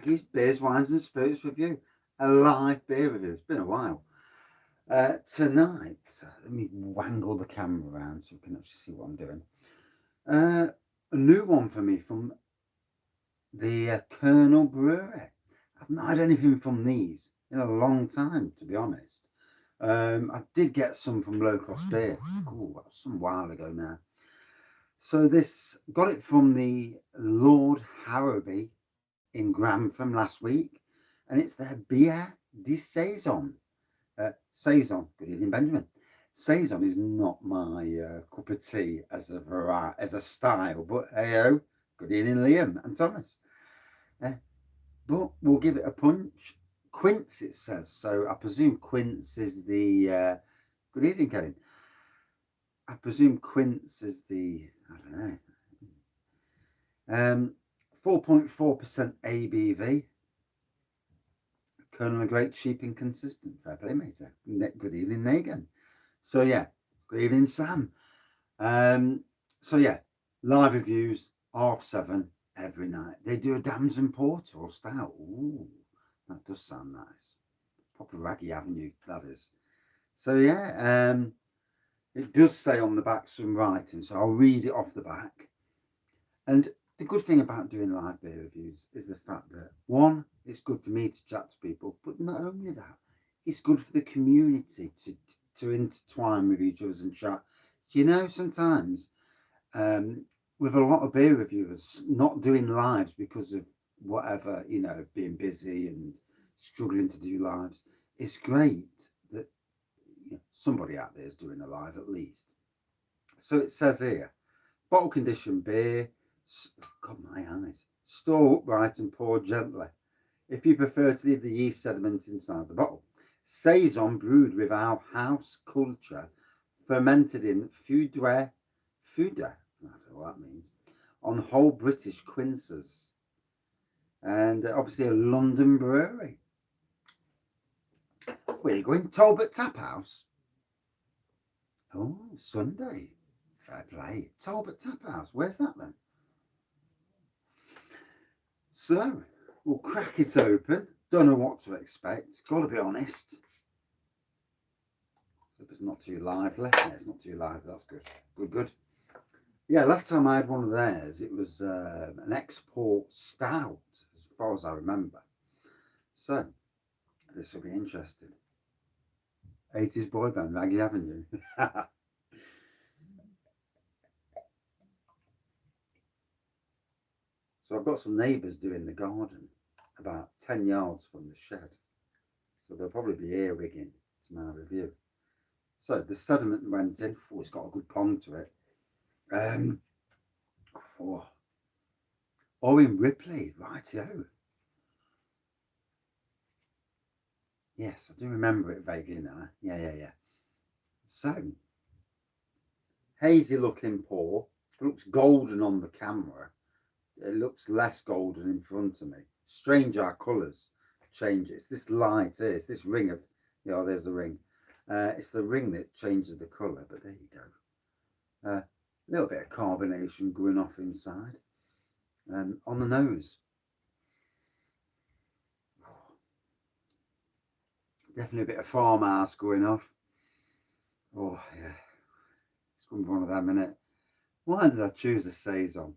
Wraggy's Beers, Wines and Spirits review. A live beer review. It's been a while. Tonight, let me wangle the camera around so you can actually see what I'm doing. A new one for me from the Kernel Brewery. I've not had anything from these in a long time, to be honest. I did get some from Low Cost Beer. Ooh, that was some while ago now. So this got it from the Lord Harrowby in Gram from last week, and it's their Biere de Saison. Saison, good evening, Benjamin. Saison is not my cup of tea as a style, but hey, good evening, Liam and Thomas. Uh, but we'll give it a punch. Quince, it says. So I presume Quince is the. Good evening, Kevin. I presume Quince is the. I don't know. 4.4% ABV. Kernel great, cheap, and consistent. Fair play, mate. Good evening, Megan. So yeah, good evening, Sam. Um, so yeah, live reviews, 7:30 every night. They do a Damson Porter or Stout. Ooh, that does sound nice. Proper Wraggy Avenue, that is. So yeah, it does say on the back some writing, so I'll read it off the back. And the good thing about doing live beer reviews is the fact that one, it's good for me to chat to people, but not only that, it's good for the community to intertwine with each other and chat. You know, sometimes with a lot of beer reviewers not doing lives because of whatever, being busy and struggling to do lives, it's great that somebody out there is doing a live at least. So it says here, bottle conditioned beer, God, my eyes, store upright and pour gently. If you prefer to leave the yeast sediment inside the bottle. Saison brewed with our house culture, fermented in Fuda, I don't know what that means, on whole British quinces, and obviously a London brewery. Where are you going? Talbot Tap House? Oh, Sunday. Fair play. Talbot Tap House. Where's that then? So, we'll crack it open. Don't know what to expect. Gotta be honest. So it's not too lively. Yeah, it's not too lively. That's good. Good. Yeah, last time I had one of theirs, it was an export stout, as far as I remember. So, this will be interesting. 80s boy band, Wraggy Avenue. So I've got some neighbours doing the garden about 10 yards from the shed. So they'll probably be earwigging to my review. So the sediment went in. Oh, it's got a good pong to it. Um, oh, Owen Ripley, rightio. Yes, I do remember it vaguely now. Yeah. So, hazy looking pour. It looks golden on the camera. It looks less golden in front of me. Strange how colours change. It's this light here. It's this ring of, there's the ring. It's the ring that changes the colour, but there you go. A little bit of carbonation going off inside. On the nose. Definitely a bit of farmhouse going off. Oh, yeah. It's going to be one of them, innit? Why did I choose a Saison?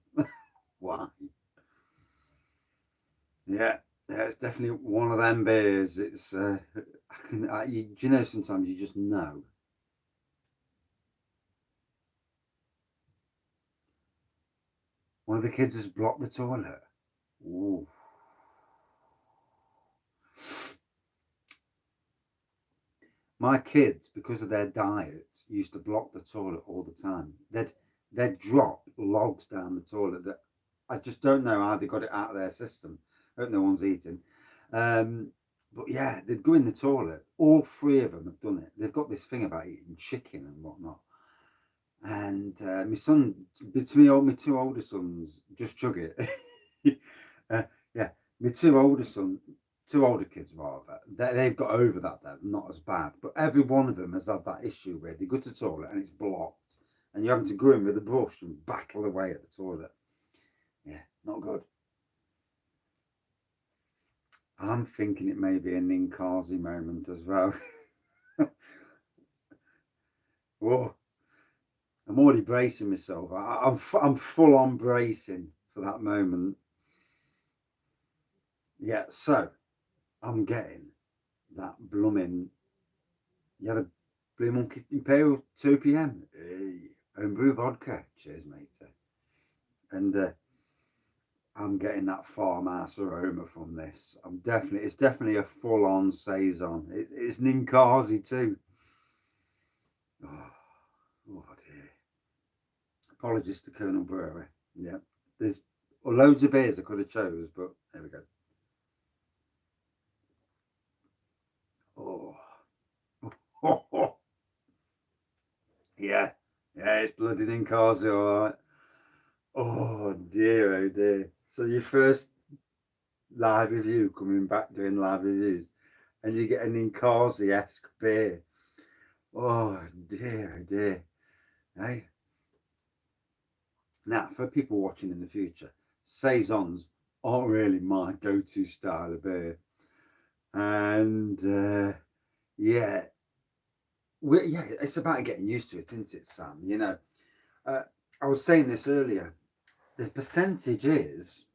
Why? Yeah, it's definitely one of them beers. It's sometimes you just know. One of the kids has blocked the toilet. Ooh. My kids, because of their diets, used to block the toilet all the time. They'd drop logs down the toilet that I just don't know how they got it out of their system. I hope no one's eating. Um, but yeah, they'd go in the toilet. All three of them have done it. They've got this thing about eating chicken and whatnot. And my son, between my two older sons, just chug it. Yeah, my two older kids rather, they've got over that. They're not as bad, but every one of them has had that issue where they go to the toilet and it's blocked, and you're having to go in with a brush and battle away at the toilet. Yeah, not good. I'm thinking it may be a Ninkasi moment as well. Whoa, I'm already bracing myself. I'm full on bracing for that moment. Yeah, so I'm getting that blooming. You had a Blue Monkey Imperial 2 p.m. Hey, homebrew vodka. Cheers, mate. And I'm getting that farmhouse aroma from this. It's definitely a full on Saison. It's Ninkasi too. Oh, oh dear. Apologies to Kernel Brewery. Yeah, there's loads of beers I could have chose, but there we go. Oh, oh, oh. Yeah, yeah, it's bloody Ninkasi, all right. Oh dear, oh dear. So your first live review, coming back doing live reviews, and you get an Ninkasi-esque beer. Oh dear, oh dear. Hey, now for people watching in the future, Saisons aren't really my go-to style of beer, and yeah, yeah, it's about getting used to it, isn't it, Sam? Uh, I was saying this earlier. The percentage is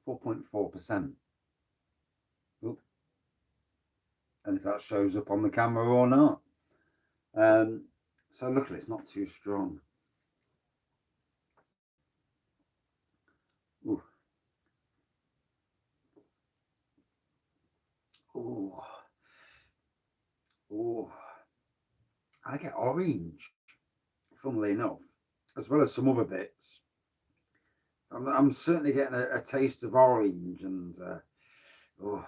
4.4%. And if that shows up on the camera or not. Um, so luckily it's not too strong. Ooh. Ooh. Ooh. I get orange, funnily enough, as well as some other bits. I'm certainly getting a taste of orange, and oh,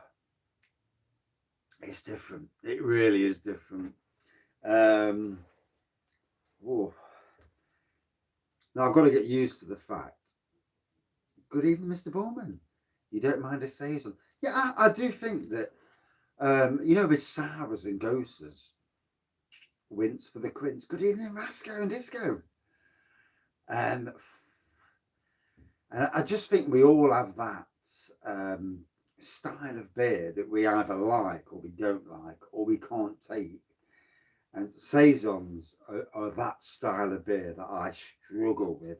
it's different. It really is different. Um, oh. Now I've got to get used to the fact. Good evening, Mr. Bowman. You don't mind a saison? Yeah, I do think that with sours and goses, wince for the Quince. Good evening, Rasco and Disco. Um, and I just think we all have that style of beer that we either like or we don't like or we can't take. And Saisons are that style of beer that I struggle with.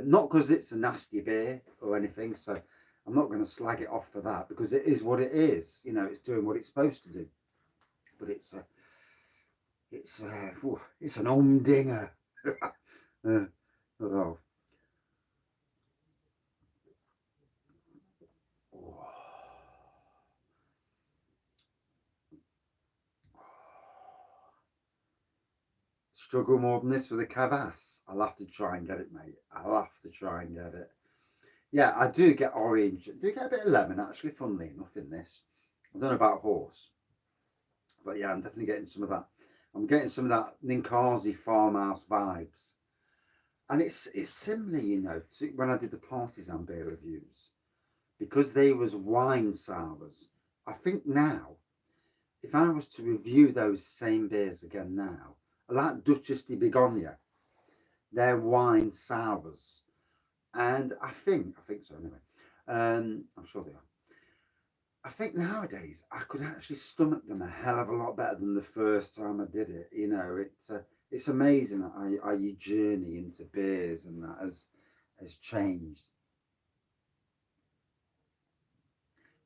Not because it's a nasty beer or anything, so I'm not going to slag it off for that because it is what it is. It's doing what it's supposed to do. But it's an humdinger. Oh, oh. Struggle more than this with a Cavass. I'll have to try and get it, mate. I'll have to try and get it. Yeah, I do get orange. I do get a bit of lemon, actually, funnily enough, in this. I don't know about horse, but yeah, I'm definitely getting some of that. I'm getting some of that Ninkasi farmhouse vibes. And it's similar, to when I did the Partisan beer reviews. Because they was wine sours. I think now, if I was to review those same beers again now, like Duchess de Begonia, they're wine sours. And I think so anyway. I'm sure they are. I think nowadays I could actually stomach them a hell of a lot better than the first time I did it. It's amazing how you journey into beers and that has changed.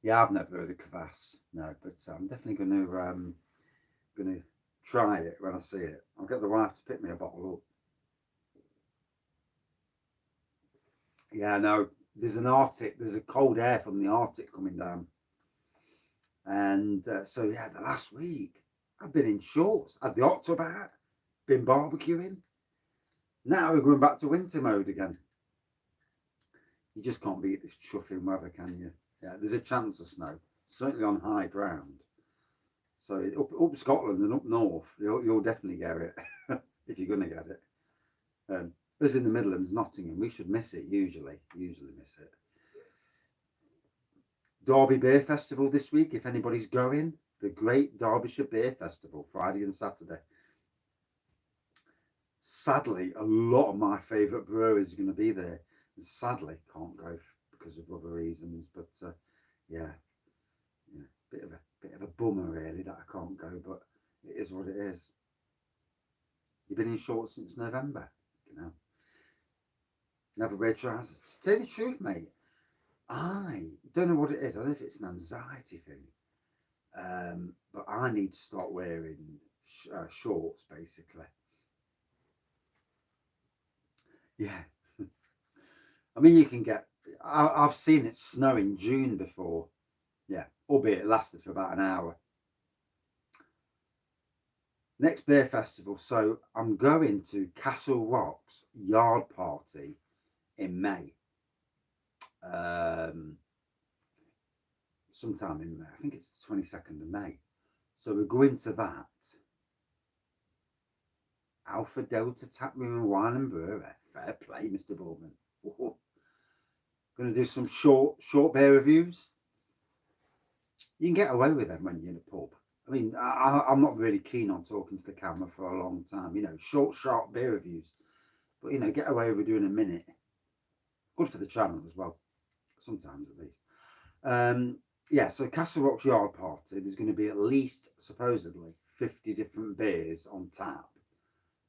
Yeah, I've never heard of Kvass, no, but I'm definitely gonna try it when I see it. I'll get the wife to pick me a bottle up. Yeah, no, there's a cold air from the Arctic coming down. And so, yeah, the last week I've been in shorts, had the October hat, been barbecuing. Now we're going back to winter mode again. You just can't beat this chuffing weather, can you? Yeah, there's a chance of snow, certainly on high ground. So up Scotland and up north, you'll definitely get it if you're going to get it. Us in the Midlands, Nottingham, we should miss it usually. Usually miss it. Derby Beer Festival this week, if anybody's going. The Great Derbyshire Beer Festival, Friday and Saturday. Sadly, a lot of my favourite breweries are going to be there. And sadly, can't go because of other things. But yeah, yeah, bit of a bummer really that I can't go, but it is what it is. You've been in shorts since November, you know. Never wear trousers. To tell you the truth, mate, I don't know what it is. I don't know if it's an anxiety thing, but I need to start wearing shorts, basically. Yeah, I mean, you can get. I've seen it snow in June before. Yeah, albeit it lasted for about an hour. Next beer festival. So I'm going to Castle Rock's yard party in May. Um, Sometime in May. I think it's the 22nd of May. So we're going to that. Alpha Delta Tap Room and Wine and Brewery. Fair play, Mr. Bowman. Going to do some short beer reviews. You can get away with them when you're in a pub. I mean, I'm not really keen on talking to the camera for a long time. You know, short, sharp beer reviews. But, you know, get away with doing a minute. Good for the channel as well. Sometimes, at least. Yeah, so Castle Rock's Yard Party, there's going to be at least, supposedly, 50 different beers on tap.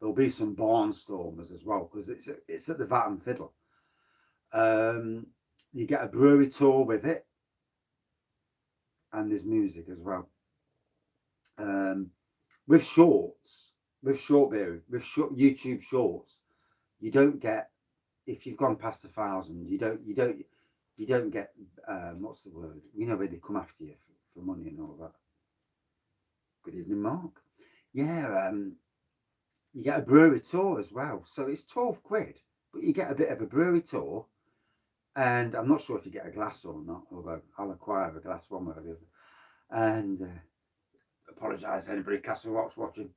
There'll be some barnstormers as well, because it's at the Vat and Fiddle. You get a brewery tour with it, and there's music as well. With shorts, with short beer, with YouTube shorts, you don't get, if you've gone past 1,000, you don't get what's the word? You know where they come after you for money and all that. Good evening, Mark. Yeah, you get a brewery tour as well. So it's 12 quid, but you get a bit of a brewery tour. And I'm not sure if you get a glass or not, although I'll acquire a glass one way or the other. And apologise to anybody Castle Rock's watching.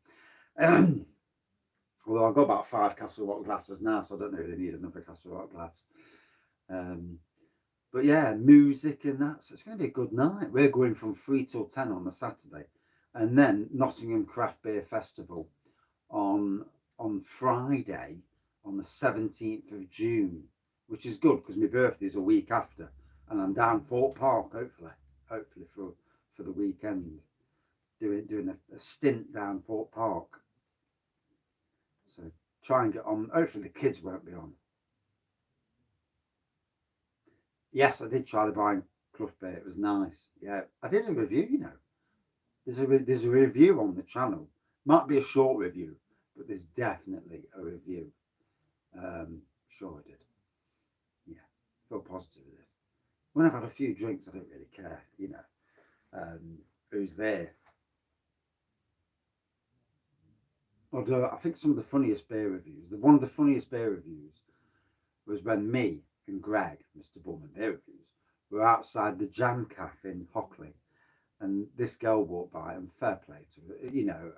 Although I've got about 5 Castle Rock glasses now, so I don't really need another Castle Rock glass. But yeah, music and that. So it's going to be a good night. We're going from 3 till 10 on the Saturday. And then Nottingham Craft Beer Festival on Friday, on the 17th of June, which is good because my birthday's a week after. And I'm down Fort Park, hopefully for the weekend, doing a stint down Fort Park. So try and get on. Hopefully the kids won't be on. Yes, I did try the Brian Clough beer. It was nice. Yeah, I did a review. You know, there's a review on the channel. Might be a short review, but there's definitely a review. Sure I did. Yeah, feel positive with it. When I've had a few drinks, I don't really care. You know, who's there. Although I think some of the funniest beer reviews, one of the funniest beer reviews was when me and Greg, Mr. Bowman Beer Reviews, were outside the Jam Cafe in Hockley, and this girl walked by, and fair play to her, you know,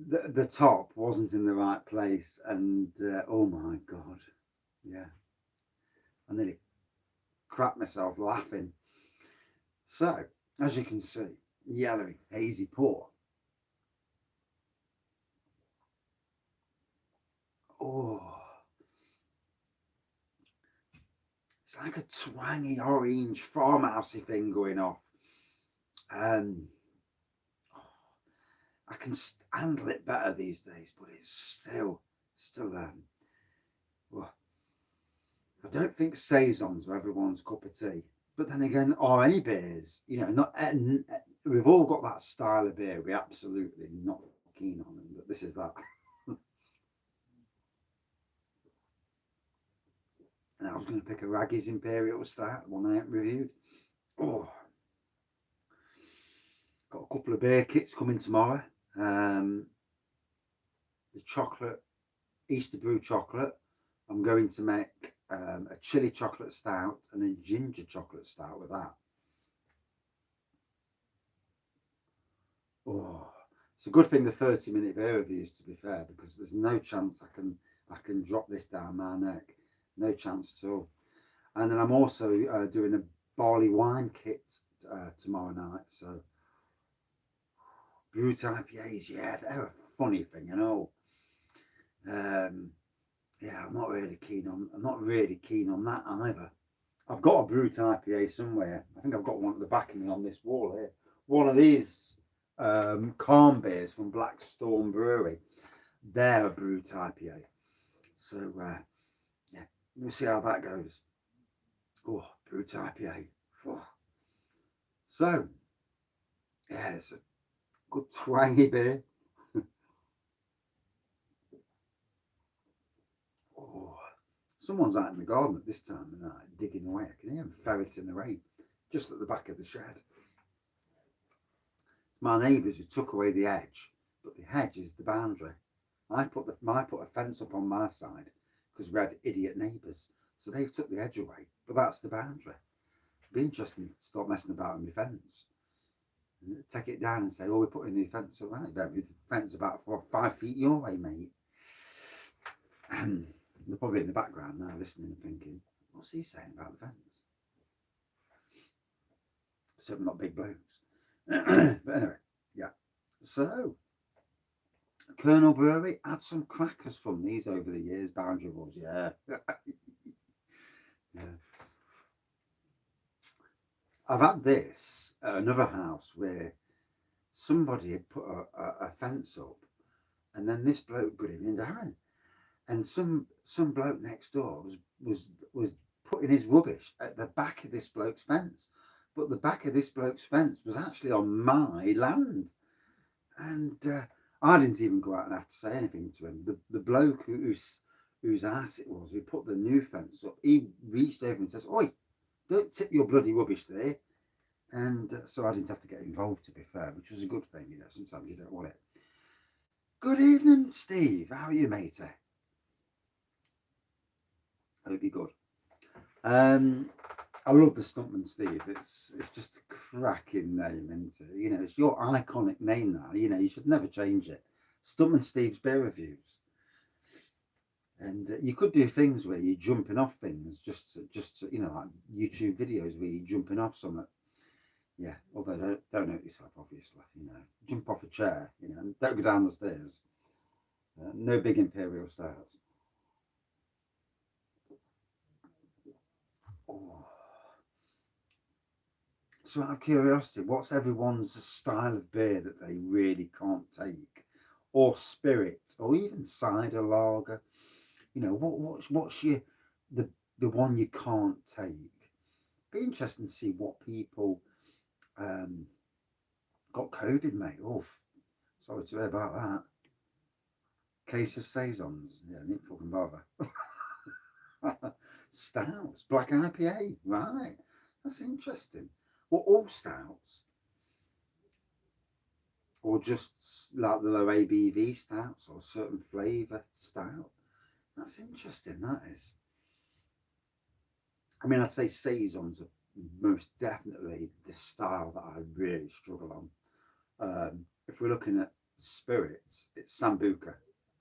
the top wasn't in the right place, and oh my god, yeah, I nearly crap myself laughing. So, as you can see, yellowy, hazy pour. Oh, it's like a twangy orange farmhousey thing going off. I can handle it better these days, but it's still, well, I don't think Saisons are everyone's cup of tea. But then again, or any beers, you know, not we've all got that style of beer we're absolutely not keen on them, but this is that. And I was going to pick a Wraggys Imperial Stout, one I haven't reviewed. Oh, got a couple of beer kits coming tomorrow. The chocolate, Easter brew chocolate. I'm going to make a chili chocolate stout and a ginger chocolate stout with that. Oh, it's a good thing the 30-minute beer reviews, to be fair, because there's no chance I can drop this down my neck. No chance at all. And then I'm also doing a barley wine kit tomorrow night. So brewed IPAs, yeah, they're a funny thing, you know. Yeah, I'm not really keen on that either. I've got a brute IPA somewhere. I think I've got one at the back of me on this wall here. One of these calm beers from Blackstone Brewery. They're a brute IPA. So yeah, we'll see how that goes. Oh, brute IPA. Oh. So yeah, it's a good twangy beer. Oh, someone's out in the garden at this time of night digging away. I can hear them ferreting away just at the back of the shed. My neighbours who took away the hedge, but the hedge is the boundary. I put a fence up on my side because we had idiot neighbours, so they've took the hedge away, but that's the boundary. It'd be interesting to start messing about with the fence. And take it down and say, "Oh, we're putting the fence up." Right, the fence about 4 or 5 feet your way, mate. And they're probably in the background now, listening and thinking, "What's he saying about the fence?" Certainly not big blokes. But anyway, yeah. So, Kernel Brewery had some crackers from these over the years. Boundary Walls, yeah. Yeah. I've had this at another house where somebody had put a fence up, and then this bloke, good evening, Darren, and some bloke next door was putting his rubbish at the back of this bloke's fence, but the back of this bloke's fence was actually on my land, and I didn't even go out and have to say anything to him. The bloke whose ass it was who put the new fence up, he reached over and says, "Oi, don't tip your bloody rubbish there." And so I didn't have to get involved, to be fair, which was a good thing. Sometimes you don't want it. Good evening, Steve. How are you, matey? Hope you're good. I love the Stuntman Steve. It's just a cracking name, isn't it? It's your iconic name now. You should never change it. Stuntman Steve's Beer Reviews. And you could do things where you're jumping off things, just like YouTube videos where you're jumping off something. Yeah, although don't hurt yourself, obviously. Jump off a chair. And don't go down the stairs. No big imperial stairs. Oh. So, out of curiosity, what's everyone's style of beer that they really can't take, or spirit, or even cider lager? What's the one you can't take? Be interesting to see what people got COVID, mate. Oh, sorry to hear about that. Case of Saisons. Yeah, I didn't fucking bother. Stouts, black IPA, right? That's interesting. Well, all stouts, or just like the low ABV stouts, or certain flavour stout. That's interesting. That is. I mean, I'd say Saisons are most definitely the style that I really struggle on. If we're looking at spirits, it's Sambuca.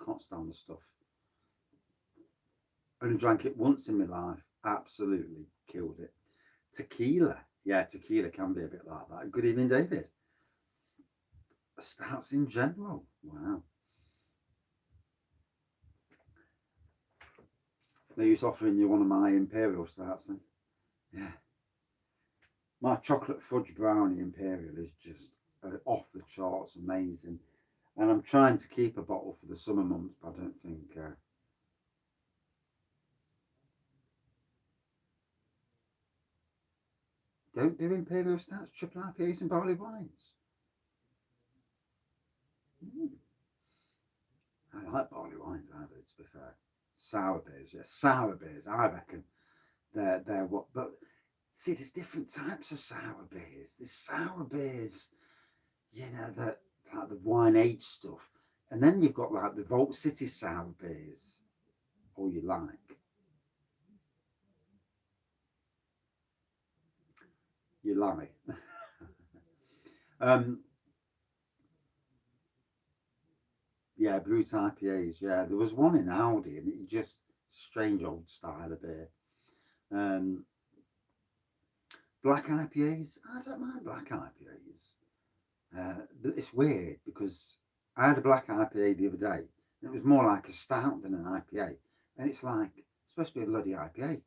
Can't stand the stuff. Only drank it once in my life. Absolutely killed it. Tequila. Yeah, tequila can be a bit like that. Good evening, David. Stouts in general. Wow. No use offering you one of my imperial stouts then. Yeah. My chocolate fudge brownie imperial is just off the charts, amazing. And I'm trying to keep a bottle for the summer months, but I don't think. Don't do imperial stouts, triple IPAs, and barley wines. Mm. I like barley wines, I do, to be fair. Sour beers, yeah, sour beers. I reckon they're what. But see, there's different types of sour beers. There's sour beers, that like the wine aged stuff, and then you've got like the Vault City sour beers, all you like. You lie. um, yeah, brute IPAs. Yeah, there was one in Aldi, and it just strange old style of beer. Um, Black IPAs. I don't mind black IPAs. But it's weird because I had a black IPA the other day, and it was more like a stout than an IPA, and it's like it's supposed to be a bloody IPA.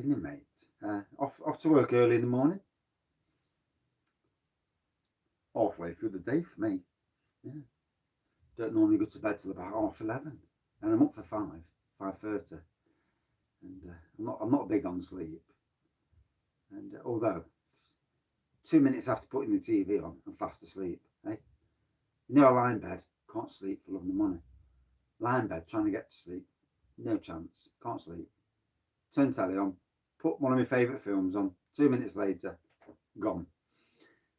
evening, mate. Off to work early in the morning. Halfway through the day for me. Yeah. Don't normally go to bed till about 11:30, and I'm up for 5:30. And I'm not big on sleep. And although 2 minutes after putting the TV on, I'm fast asleep. Hey, you know, I lie in bed, can't sleep for love nor money. Lie in bed trying to get to sleep, no chance, can't sleep. Turn telly on, put one of my favourite films on. 2 minutes later, gone.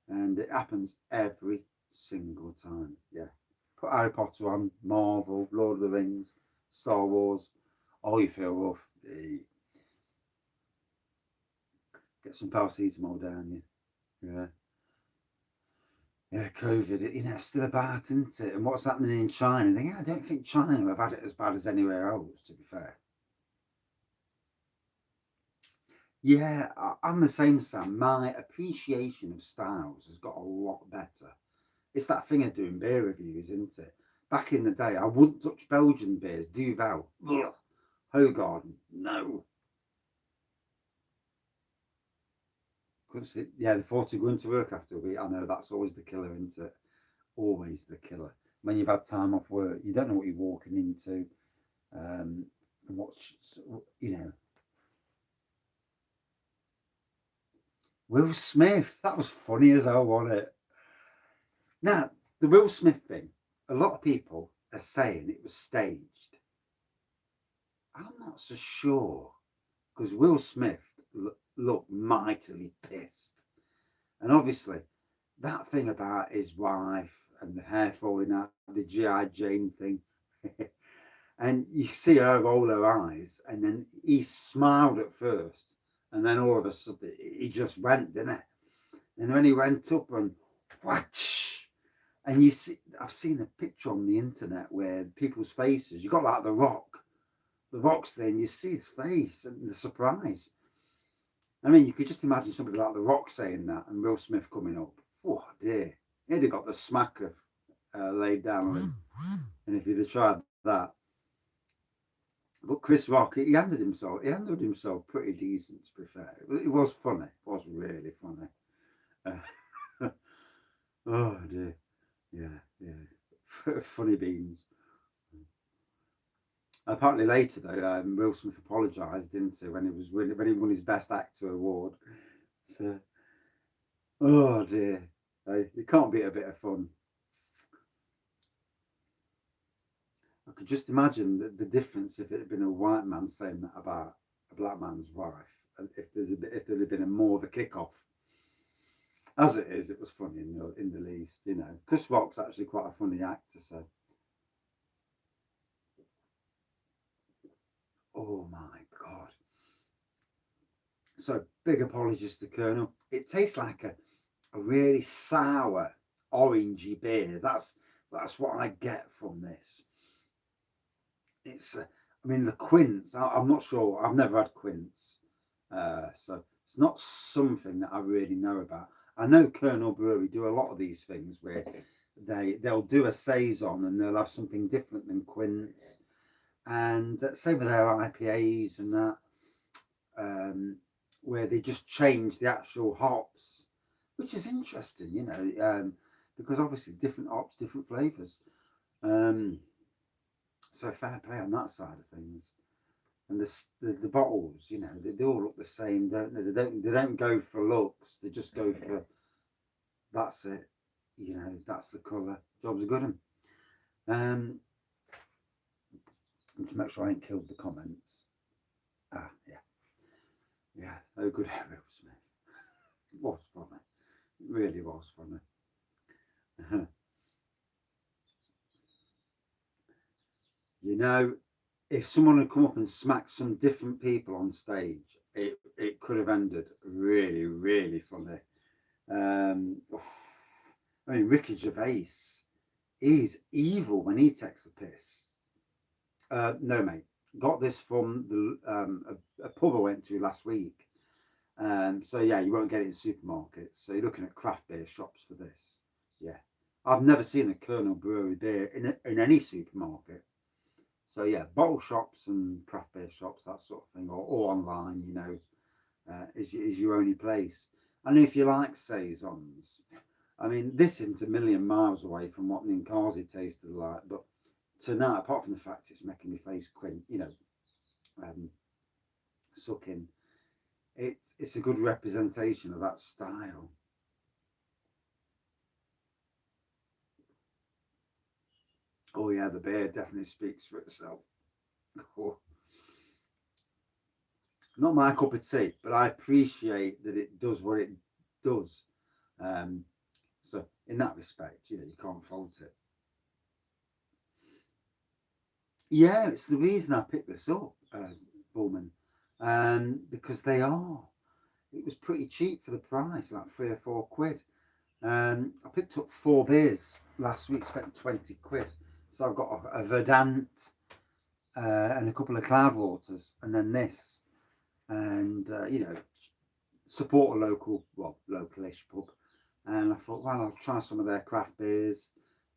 And it happens every single time. Yeah. Put Harry Potter on, Marvel, Lord of the Rings, Star Wars. Oh, you feel rough. Get some paracetamol down you. Yeah. Yeah, COVID, it's still about, isn't it? And what's happening in China? I don't think China have had it as bad as anywhere else, to be fair. Yeah, I'm the same, Sam. My appreciation of styles has got a lot better. It's that thing of doing beer reviews, isn't it? Back in the day, I wouldn't touch Belgian beers. Duvel, ugh. Hogarden, no. Couldn't see. Yeah, the thought of going to work after a week, I know that's always the killer, isn't it? Always the killer. When you've had time off work, you don't know what you're walking into. And what's, you know, Will Smith, that was funny as hell, wasn't it? Now, the Will Smith thing, a lot of people are saying it was staged. I'm not so sure because Will Smith looked mightily pissed. And obviously, that thing about his wife and the hair falling out, the G.I. Jane thing, and you see her roll her eyes, and then he smiled at first, and then all of a sudden he just went, didn't it? And when he went up and whoosh, and you see, I've seen a picture on the internet where people's faces, you got like the Rock's there, and you see his face and the surprise. I mean, you could just imagine somebody like the Rock saying that, and Will Smith coming up. Oh dear, he'd have got the smacker laid down on him, and if he'd have tried that. But Chris Rock, he handled himself pretty decent, to be fair. It was funny. It was really funny. Oh dear. Yeah. Funny beans. Apparently later though, Will Smith apologised, didn't he, when he won his Best Actor award. So, oh dear, it can't be a bit of fun. I could just imagine the difference if it had been a white man saying that about a black man's wife, and if there had been a more of a kick-off. As it is, it was funny in the least, you know. Chris Rock's actually quite a funny actor, so. Oh my god. So big apologies to Kernel. It tastes like a really sour, orangey beer. That's what I get from this. It's, I mean, the Quince. I'm not sure. I've never had Quince, so it's not something that I really know about. I know Kernel Brewery do a lot of these things where they'll do a saison and they'll have something different than Quince, and same with their IPAs and that, where they just change the actual hops, which is interesting, you know, because obviously different hops, different flavors. So fair play on that side of things. And the bottles, you know, they all look the same, don't they? They don't go for looks. They just go for that's it. You know, that's the colour. Job's a good one. To make sure I ain't killed the comments. Yeah. Oh, good Will Smith. It was funny. It really was funny. You know, if someone had come up and smacked some different people on stage, it could have ended really, really funny. I mean, Ricky Gervais, he's evil when he takes the piss. No, mate. Got this from a pub I went to last week. So yeah, you won't get it in supermarkets. So you're looking at craft beer shops for this. Yeah, I've never seen a Kernel Brewery beer in any supermarket. So yeah, bottle shops and craft beer shops, that sort of thing, or online, is your only place. And if you like saisons, I mean, this isn't a million miles away from what Ninkasi tasted like, but tonight, apart from the fact it's making me face um, sucking, it's a good representation of that style. Oh yeah, the beer definitely speaks for itself. Oh, not my cup of tea, but I appreciate that it does what it does. Um, so in that respect, you can't fault it. Yeah, it's the reason I picked this up, Bullman, because they are. It was pretty cheap for the price, like 3 or 4 quid. I picked up 4 beers last week, spent 20 quid. So I've got a Verdant and a couple of Cloudwaters, and then this. And, support a localish pub. And I thought, well, I'll try some of their craft beers,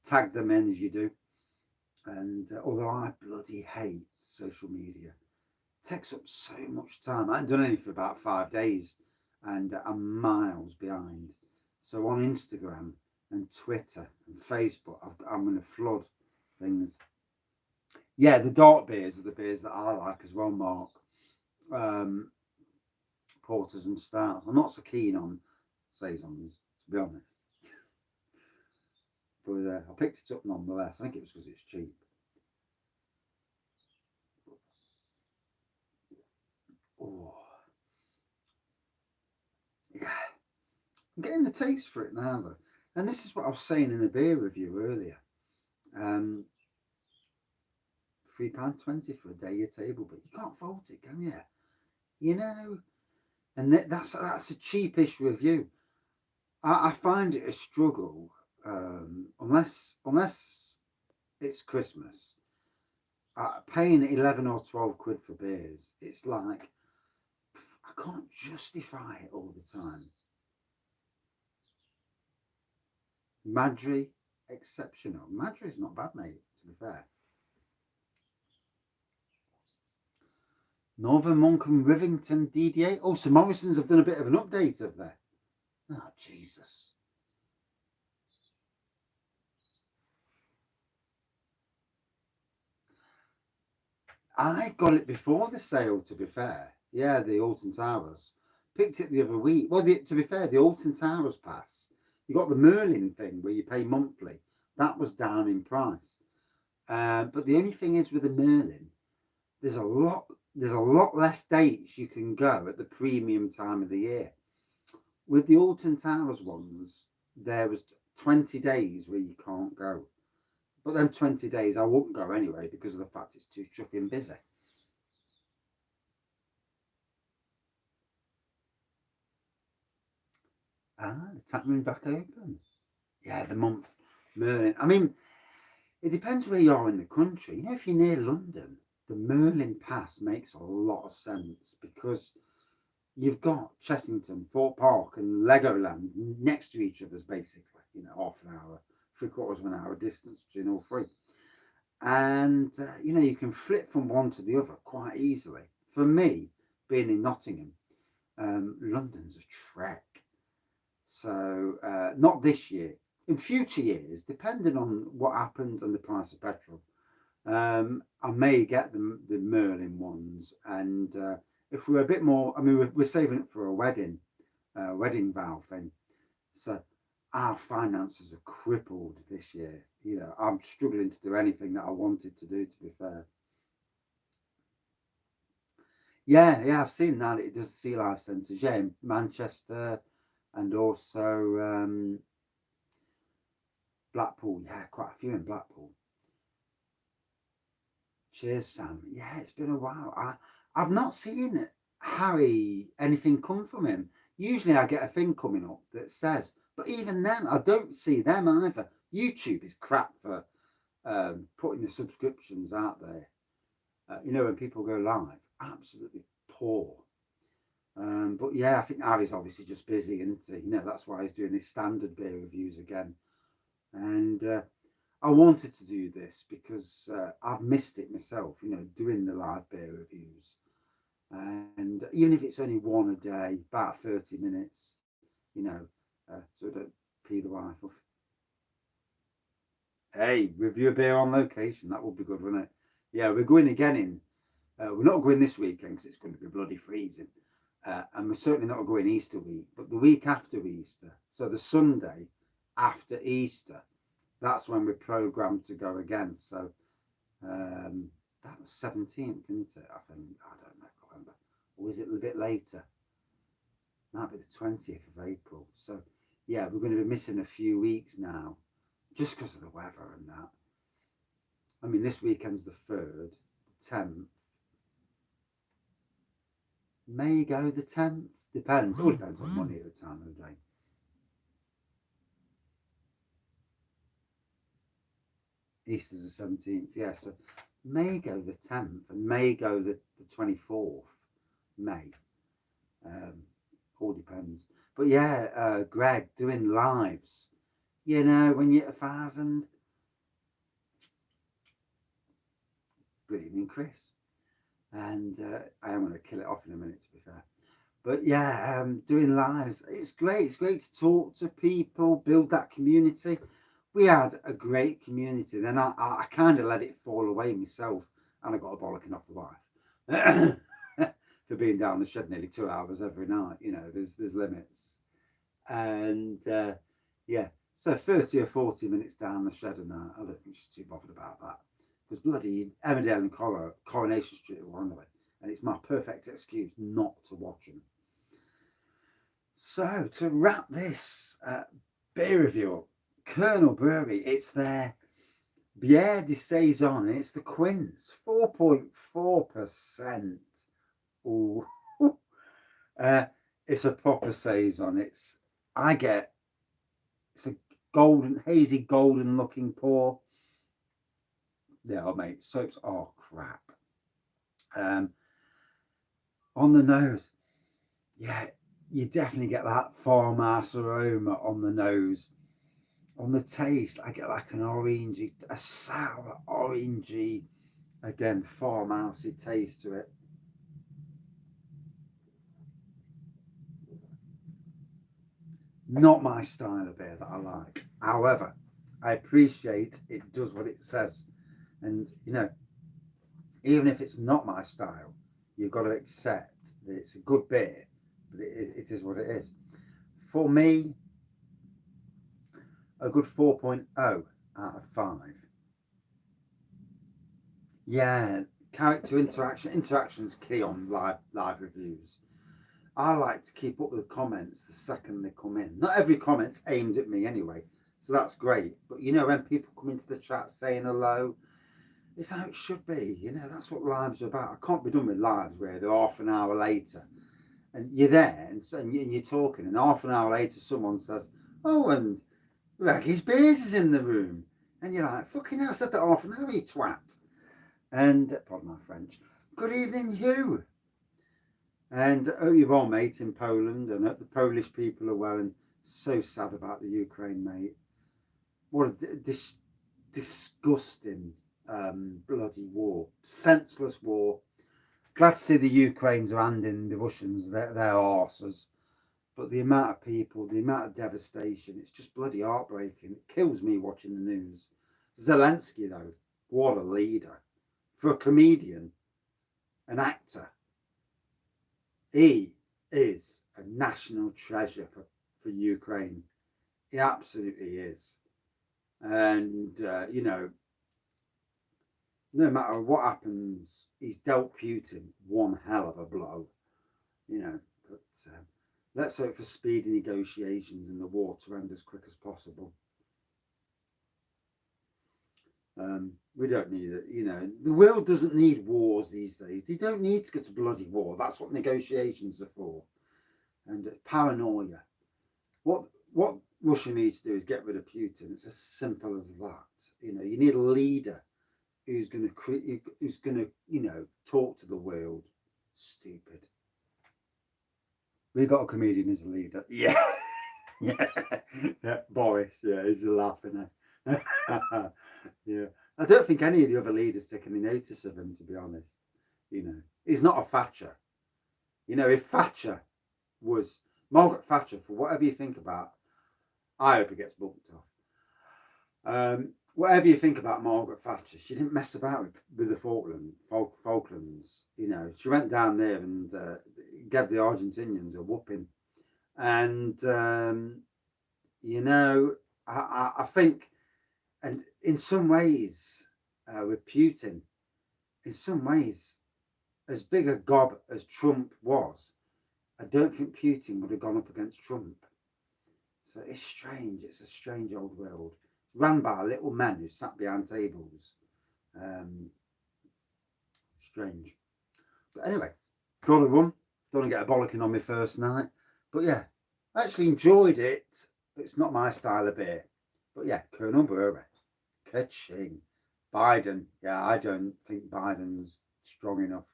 tag them in as you do. And although I bloody hate social media, it takes up so much time. I haven't done anything for about 5 days, and I'm miles behind. So on Instagram and Twitter and Facebook, I'm going to flood things. Yeah, the dark beers are the beers that I like as well, Mark. Um, Porters and stouts. I'm not so keen on saisons, to be honest. But I picked it up nonetheless. I think it was because it's cheap. Oh, yeah. I'm getting the taste for it now, though. And this is what I was saying in the beer review earlier. Um, £3.20 for a day your table, but you can't fault it, can you? You know, and that's a cheapish review. I find it a struggle, unless it's Christmas. Paying 11 or 12 quid for beers, it's like I can't justify it all the time. Madry, exceptional. Madry's not bad, mate, to be fair. Northern Monk and Rivington DDA. Oh, so Morrison's have done a bit of an update of there. Oh, Jesus. I got it before the sale, to be fair. Yeah, the Alton Towers. Picked it the other week. Well, to be fair, the Alton Towers pass, you got the Merlin thing where you pay monthly. That was down in price. But the only thing is with the Merlin, there's a lot less dates you can go at the premium time of the year. With the Alton Towers ones, there was 20 days where you can't go. But then 20 days I wouldn't go anyway because of the fact it's too chucking busy. The tap room back open. Yeah, the month Merlin. I mean, it depends where you are in the country. If you're near London, the Merlin Pass makes a lot of sense because you've got Chessington, Fort Park, and Legoland next to each other, basically. Half an hour, 3/4 of an hour distance between all three. And, you can flip from one to the other quite easily. For me, being in Nottingham, London's a trek. So, not this year. In future years, depending on what happens and the price of petrol, I may get the Merlin ones. And if we're a bit more, I mean, we're saving it for a wedding vow thing. So our finances are crippled this year. I'm struggling to do anything that I wanted to do, to be fair. Yeah, I've seen that. It does Sea Life Centres, yeah, in Manchester and also Blackpool. Yeah, quite a few in Blackpool. Cheers, Sam. Yeah, it's been a while. I've not seen Harry anything come from him. Usually I get a thing coming up that says, but even then I don't see them either. YouTube is crap for putting the subscriptions out there. When people go live, absolutely poor. But yeah, I think Harry's obviously just busy, and that's why he's doing his standard beer reviews again. And I wanted to do this because I've missed it myself, doing the live beer reviews. And even if it's only one a day, about 30 minutes, so I don't pee the wife off. Hey, review a beer on location. That would be good, wouldn't it? Yeah, we're going again we're not going this weekend because it's going to be bloody freezing. And we're certainly not going Easter week, but the week after Easter, so the Sunday after Easter, that's when we're programmed to go again. So that's 17th, isn't it? I think, I don't know, I can't remember. Or is it a bit later? Might be the 20th of April. So yeah, we're going to be missing a few weeks now, just because of the weather and that. I mean, this weekend's the 3rd, 10th. May go the 10th. Depends. All depends on money at the time of the day. Easter's the 17th, yeah. So may go the 10th and may go the 24th May. All depends. But yeah, Greg doing lives. When you're at 1,000. Good evening, Chris. And I am going to kill it off in a minute, to be fair. But yeah, doing lives, it's great. It's great to talk to people, build that community. We had a great community. Then I kind of let it fall away myself, and I got a bollocking off the wife for being down the shed nearly 2 hours every night. There's limits. And yeah, so 30 or 40 minutes down the shed and that, I don't think she's too bothered about that. Because bloody Emmerdale and Coronation Street are one of it, and it's my perfect excuse not to watch them. So to wrap this beer review up, Kernel Brewery, it's their Biere de Saison, it's the Quince, 4.4%. Ooh. It's a proper Saison. It's a hazy golden looking pour. Yeah, mate, soaps are crap. On the nose, yeah, you definitely get that farmhouse aroma on the nose. On the taste, I get like a sour orangey, again, farmhousey taste to it. Not my style of beer that I like. However, I appreciate it does what it says. And, even if it's not my style, you've got to accept that it's a good beer, but it is what it is. For me, a good 4.0 out of 5. Yeah, character interaction's key on live reviews. I like to keep up with the comments the second they come in. Not every comment's aimed at me anyway, so that's great. But when people come into the chat saying hello, it's how it should be. That's what lives are about. I can't be done with lives where they're half an hour later and you're there and you're talking, and half an hour later someone says, "Oh, and Wraggy's Beers is in the room," and you're like, "Fucking hell, I said that half an hour, you twat." And pardon my French. Good evening, Hugh. And you're well, mate, in Poland, and the Polish people are well, and so sad about the Ukraine, mate. What a disgusting bloody war, senseless war. Glad to see the Ukrainians are handing the Russians their arses, but the amount of people, the amount of devastation, it's just bloody heartbreaking. It kills me watching the news. Zelensky, though, what a leader. For a comedian, an actor, he is a national treasure for Ukraine. He absolutely is. And, no matter what happens, he's dealt Putin one hell of a blow, But let's hope for speedy negotiations and the war to end as quick as possible. We don't need it, The world doesn't need wars these days. They don't need to go to bloody war. That's what negotiations are for. And paranoia. What Russia needs to do is get rid of Putin. It's as simple as that. You need a leader who's going to talk to the world. Stupid. We got a comedian as a leader. Yeah. Yeah. Boris. Yeah, he's laughing. Yeah. I don't think any of the other leaders take any notice of him, to be honest. He's not a Thatcher. If Thatcher was Margaret Thatcher, for whatever you think about, I hope he gets bumped off. Whatever you think about Margaret Thatcher, she didn't mess about with the Falklands. She went down there and gave the Argentinians a whooping. And I think, and in some ways, with Putin, in some ways, as big a gob as Trump was, I don't think Putin would have gone up against Trump. So it's strange. It's a strange old world. Run by little men who sat behind tables. Strange. But anyway, got to run. Don't want to get a bollocking on my first night. But yeah, I actually enjoyed it. It's not my style of beer. But yeah, Kernel Brewery. Ka-ching. Biden. Yeah, I don't think Biden's strong enough.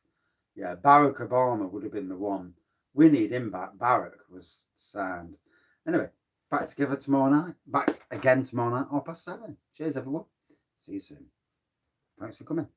Yeah, Barack Obama would have been the one. We need him back. Barack was sound. Anyway, back together tomorrow night. Back again tomorrow night, 7:30. Cheers, everyone. See you soon. Thanks for coming.